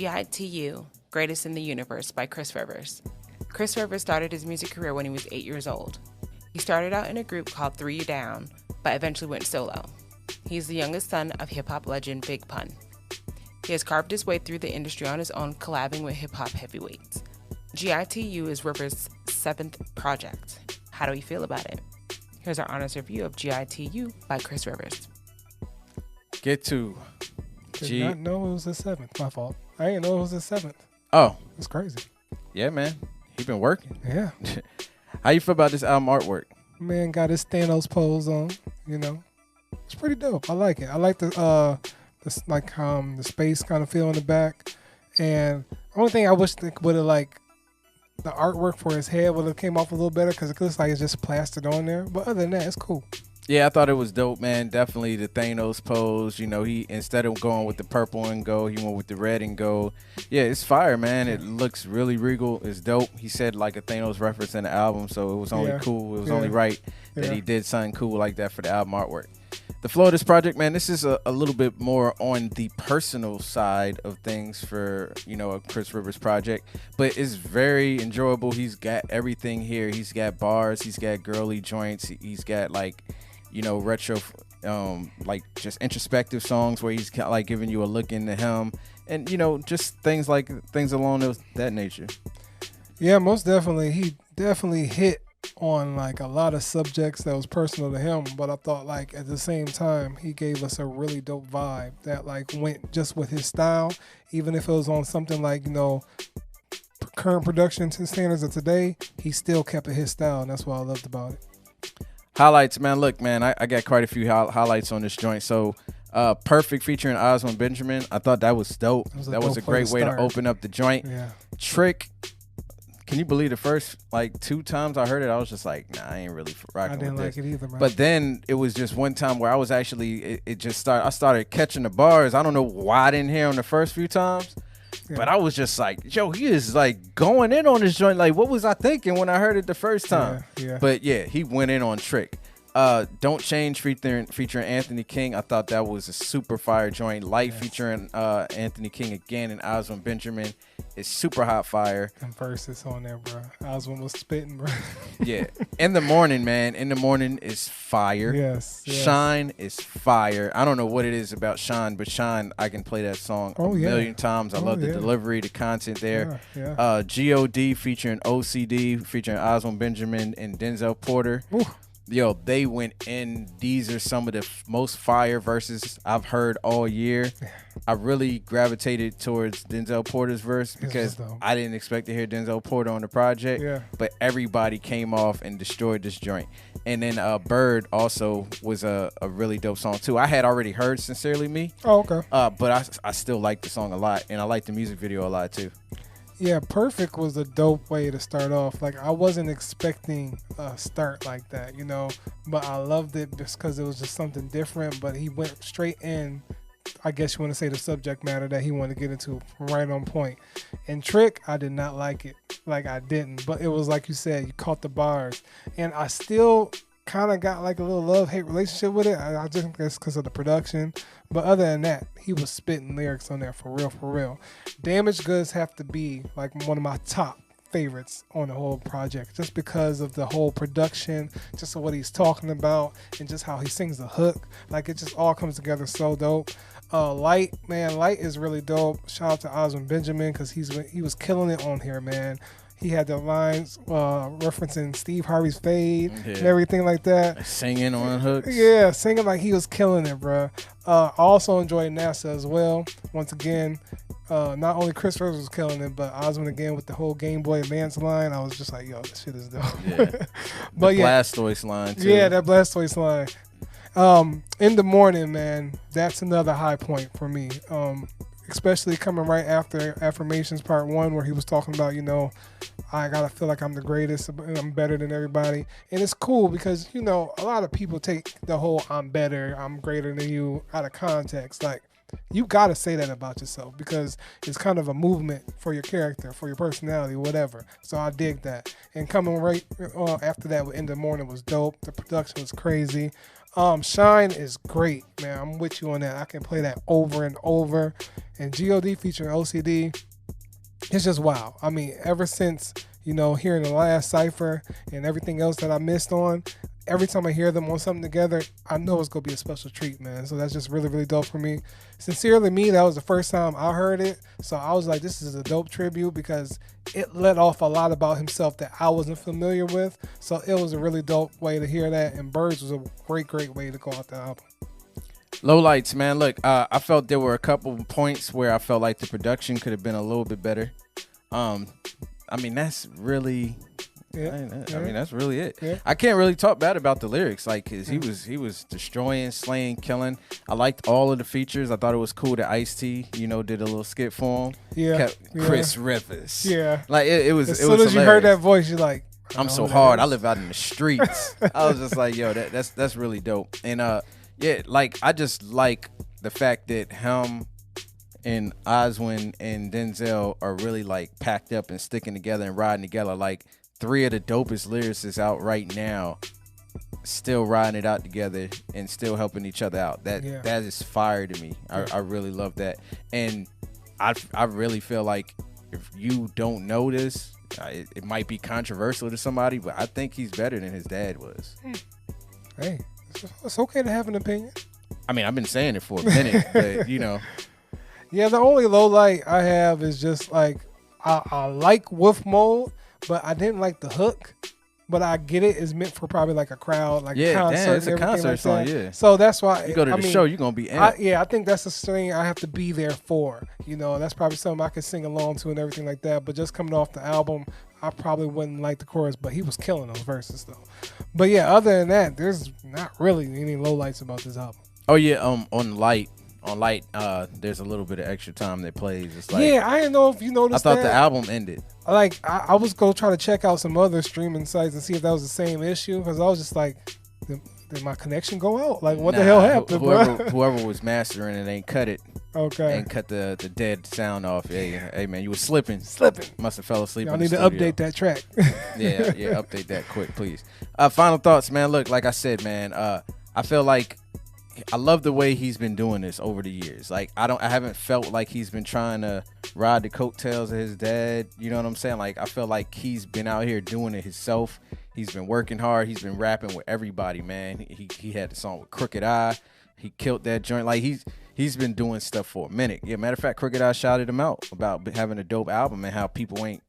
G.I.T.U, Greatest in the Universe by Chris Rivers. Chris Rivers started his music career when he was 8 years old. He started out in a group called 3 You Down, but eventually went solo. He's the youngest son of hip-hop legend Big Pun. He has carved his way through the industry on his own, collabing with hip-hop heavyweights. G.I.T.U is Rivers' 7th project. How do we feel about it? Here's our honest review of G.I.T.U by Chris Rivers. GITU. Did not know it was the 7th. My fault. I didn't know it was the 7th. Oh. It's crazy. Yeah, man. He been working. Yeah. How you feel about this album artwork? Man got his Thanos pose on, you know. It's pretty dope. I like it. I like the space kind of feel in the back. And the only thing I wish they would have the artwork for his head would have came off a little better because it looks like it's just plastered on there. But other than that, it's cool. Yeah, I thought it was dope, man. Definitely the Thanos pose. You know, he instead of going with the purple and gold, he went with the red and gold. Yeah, it's fire, man. It looks really regal. It's dope. He said like a Thanos reference in the album, so it was only cool. It was only right that he did something cool like that for the album artwork. The flow of this project, man, this is a little bit more on the personal side of things for, you know, a Chris Rivers project, but it's very enjoyable. He's got everything here. He's got bars. He's got girly joints. He's got retro, just introspective songs where he's like giving you a look into him, and just things along that nature. Yeah, most definitely. He definitely hit on a lot of subjects that was personal to him, but I thought at the same time he gave us a really dope vibe that went just with his style, even if it was on something current production standards of today. He still kept it his style, and that's what I loved about it. Highlights, man. Look, man, I got quite a few highlights on this joint. So, Perfect featuring Oswald Benjamin. I thought that was dope. That was a great way to open up the joint. Yeah. Trick. Can you believe the first 2 times I heard it, I was just like, nah, I ain't really rocking with this. I didn't like it either, man. But then it was just one time where I was actually, I started catching the bars. I don't know why I didn't hear them the first few times. Yeah. But I was just like, yo, he is going in on this joint. What was I thinking when I heard it the first time? Yeah. But yeah, he went in on Trick. Don't Change featuring Anthony King. I thought that was a super fire joint. Light featuring Anthony King again and Oswald Benjamin. It's super hot fire. And verses on there, bro. Oswald was spitting, bro. Yeah. In the Morning, man. In the Morning is fire. Yes. Shine is fire. I don't know what it is about Shine, but Shine, I can play that song a million times. I love the delivery, the content there. Yeah. G.O.D. featuring OCD, featuring Oswald Benjamin and Denzel Porter. Ooh. Yo, they went in. These are some of the most fire verses I've heard all year. I really gravitated towards Denzel Porter's verse because I didn't expect to hear Denzel Porter on the project. Yeah. But everybody came off and destroyed this joint. And then Bird also was a really dope song too. I had already heard Sincerely Me. Oh, okay. But I still like the song a lot, and I like the music video a lot too. Yeah, Perfect was a dope way to start off. I wasn't expecting a start like that, but I loved it just because it was just something different. But he went straight in, I guess you want to say, the subject matter that he wanted to get into right on point. And Trick, I did not like it. I didn't. But it was like you said, you caught the bars. And I still kind of got a little love-hate relationship with it. I just think that's because of the production. But other than that, he was spitting lyrics on there for real. Damaged Goods have to be one of my top favorites on the whole project, just because of the whole production, just what he's talking about, and just how he sings the hook. It just all comes together so dope. Light is really dope. Shout out to Oswald Benjamin because he was killing it on here, man. He had the lines referencing Steve Harvey's Fade and everything like that. Singing on hooks. Yeah, singing like he was killing it, bro. I also enjoyed NASA as well. Once again, not only Chris Rivers was killing it, but Osmond again with the whole Game Boy Advance line. I was just like, yo, this shit is dope. Yeah. But Blastoise line, too. Yeah, that Blastoise line. In the Morning, man, that's another high point for me. Especially coming right after Affirmations Part 1, where he was talking about, I gotta feel like I'm the greatest and I'm better than everybody. And it's cool because, a lot of people take the whole I'm better, I'm greater than you out of context. You gotta say that about yourself because it's kind of a movement for your character, for your personality, whatever. So I dig that. And coming right after that with In the Morning was dope. The production was crazy. Shine is great, man. I'm with you on that. I can play that over and over. And God featuring OCD, it's just wow. I mean, ever since, hearing the last cipher and everything else that I missed on, every time I hear them on something together, I know it's going to be a special treat, man. So that's just really, really dope for me. Sincerely, me, that was the first time I heard it. So I was like, this is a dope tribute because it let off a lot about himself that I wasn't familiar with. So it was a really dope way to hear that. And Birds was a great, great way to go out the album. Lowlights, man. Look, I felt there were a couple of points where I felt like the production could have been a little bit better. I mean, that's really... Yeah, I mean, that's really it. Yeah. I can't really talk bad about the lyrics, like, cause he was destroying, slaying, killing. I liked all of the features. I thought it was cool that Ice-T, did a little skit for him. Yeah, Chris Rivers. Yeah, like it was. As soon as you heard that voice, you're like, I'm so hard. I live out in the streets. I was just like, yo, that's really dope. And like I just like the fact that him and Oswin and Denzel are really like packed up and sticking together and riding together. Like, 3 of the dopest lyricists out right now, still riding it out together and still helping each other out. That is fire to me. I really love that. And I really feel like if you don't know this, it might be controversial to somebody, but I think he's better than his dad was. Hey, it's okay to have an opinion. I mean, I've been saying it for a minute, but Yeah, the only low light I have is just like, I like Wolf Mode, but I didn't like the hook. But I get it. It's meant for probably like a crowd, like a concert. Damn, it's a concert song, yeah. So that's why you go to the show, you're gonna be in. I think that's the thing I have to be there for. That's probably something I could sing along to and everything like that. But just coming off the album, I probably wouldn't like the chorus. But he was killing those verses though. But yeah, other than that, there's not really any lowlights about this album. Oh yeah, on Light, there's a little bit of extra time that plays. It's like, I didn't know if you noticed. I thought the album ended. Like, I was going to try to check out some other streaming sites and see if that was the same issue, because I was just like, did my connection go out? Like, what the hell happened, whoever was mastering it ain't cut it. Okay. Ain't cut the dead sound off. Hey, man, you was slipping. Must have fell asleep. Y'all need to update that track. yeah, update that quick, please. Final thoughts, man. Look, like I said, man, I feel like I love the way he's been doing this over the years. Like, I haven't felt like he's been trying to ride the coattails of his dad. You know what I'm saying? Like, I feel like he's been out here doing it himself. He's been working hard. He's been rapping with everybody, man. He had the song with Crooked Eye. He killed that joint. Like, he's been doing stuff for a minute. Yeah, matter of fact, Crooked Eye shouted him out about having a dope album and how people ain't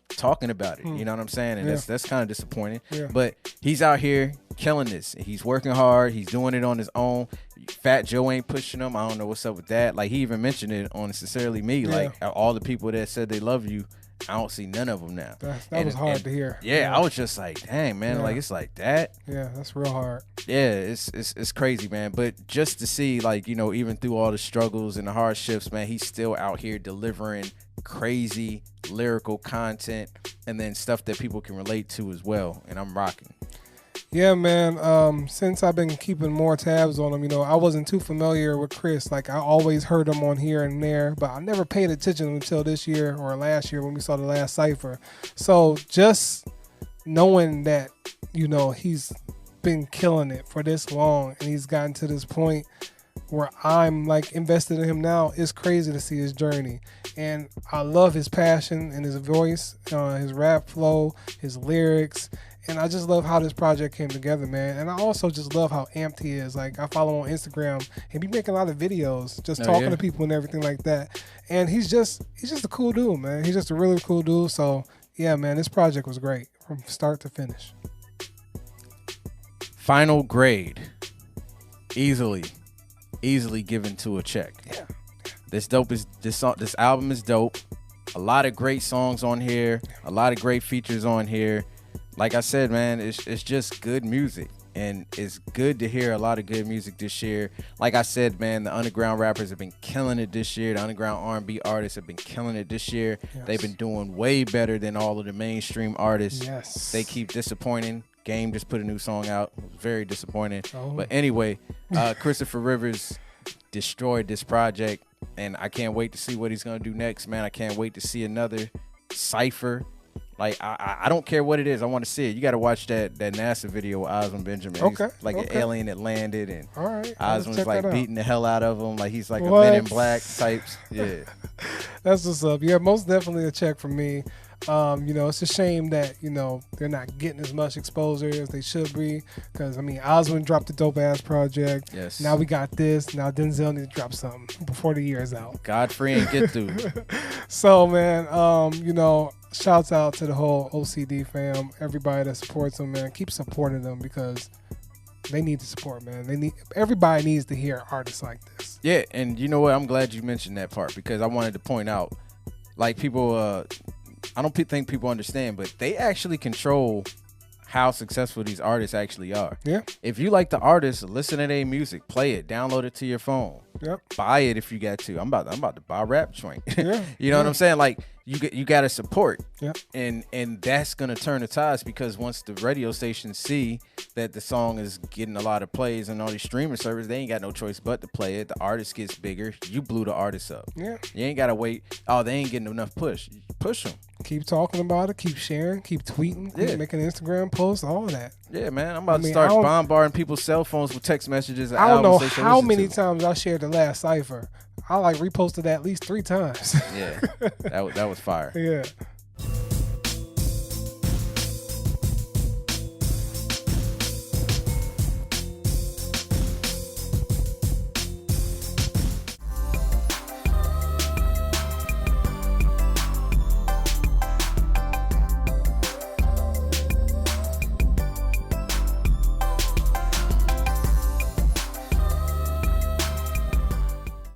talking about it. You know what I'm saying? And that's kind of disappointing. Yeah. But he's out here killing this. He's working hard. He's doing it on his own. Fat Joe ain't pushing him. I don't know what's up with that. Like, he even mentioned it on Sincerely Me. Yeah. Like, all the people that said they love you, I don't see none of them now. That was hard to hear. Yeah, I was just like, dang, man, like, it's like that. Yeah, that's real hard. Yeah, it's crazy, man. But just to see, like, even through all the struggles and the hardships, man, he's still out here delivering crazy lyrical content and then stuff that people can relate to as well. And I'm rocking. Yeah, man. Since I've been keeping more tabs on him, I wasn't too familiar with Chris. Like, I always heard him on here and there, but I never paid attention until this year or last year when we saw the last cipher. So just knowing that, he's been killing it for this long and he's gotten to this point where I'm like invested in him now, it's crazy to see his journey. And I love his passion and his voice, his rap flow, his lyrics. And I just love how this project came together, man. And I also just love how amped he is. Like, I follow on Instagram and he making a lot of videos, just talking to people and everything like that. And he's just a cool dude, man. He's just a really cool dude. So yeah, man, this project was great from start to finish. Final grade, easily given to a check. Yeah. This album is dope. A lot of great songs on here. A lot of great features on here. Like I said, man, it's just good music, and it's good to hear a lot of good music this year. Like I said, man, the underground rappers have been killing it this year. The underground R&B artists have been killing it this year. Yes. They've been doing way better than all of the mainstream artists. Yes. They keep disappointing. Game just put a new song out. It was very disappointing. Oh. But anyway, Christopher Rivers destroyed this project, and I can't wait to see what he's going to do next, man. I can't wait to see another cipher Like I don't care what it is. I want to see it. You got to watch that NASA video with Osmond Benjamin. Okay. He's like an alien that landed, and all right, Osmond's like beating the hell out of him. Like he's like what? a Men in Black types. Yeah. That's what's up. Yeah, most definitely a check from me. You know, it's a shame that, you know, they're not getting as much exposure as they should be. Because, I mean, Osmond dropped the dope ass project. Yes. Now we got this. Now Denzel needs to drop something before the year is out. Godfrey and GITU. So, man, you know, shouts out to the whole OCD fam, everybody that supports them, man. Keep supporting them because they need the support, man. Everybody needs to hear artists like this. Yeah, and you know what? I'm glad you mentioned that part because I wanted to point out, like, people. I don't think people understand, but they actually control how successful these artists actually are. Yeah. If you like the artist, listen to their music, play it, download it to your phone. Yep. Buy it if you got to. I'm about to buy a rap joint. Yeah. You know what I'm saying? Like you got to support. Yep. And that's gonna turn the tides because once the radio stations see that the song is getting a lot of plays and all these streaming services, they ain't got no choice but to play it. The artist gets bigger. You blew the artist up. Yeah. You ain't gotta wait. Oh, they ain't getting enough push. Push them. Keep talking about it. Keep sharing. Keep tweeting. Keep making Instagram posts. All of that. Yeah, man. I'm about to start bombarding people's cell phones with text messages. And I don't know albums how many times I shared the last cipher. I like reposted that at least 3 times. Yeah, that was fire. Yeah.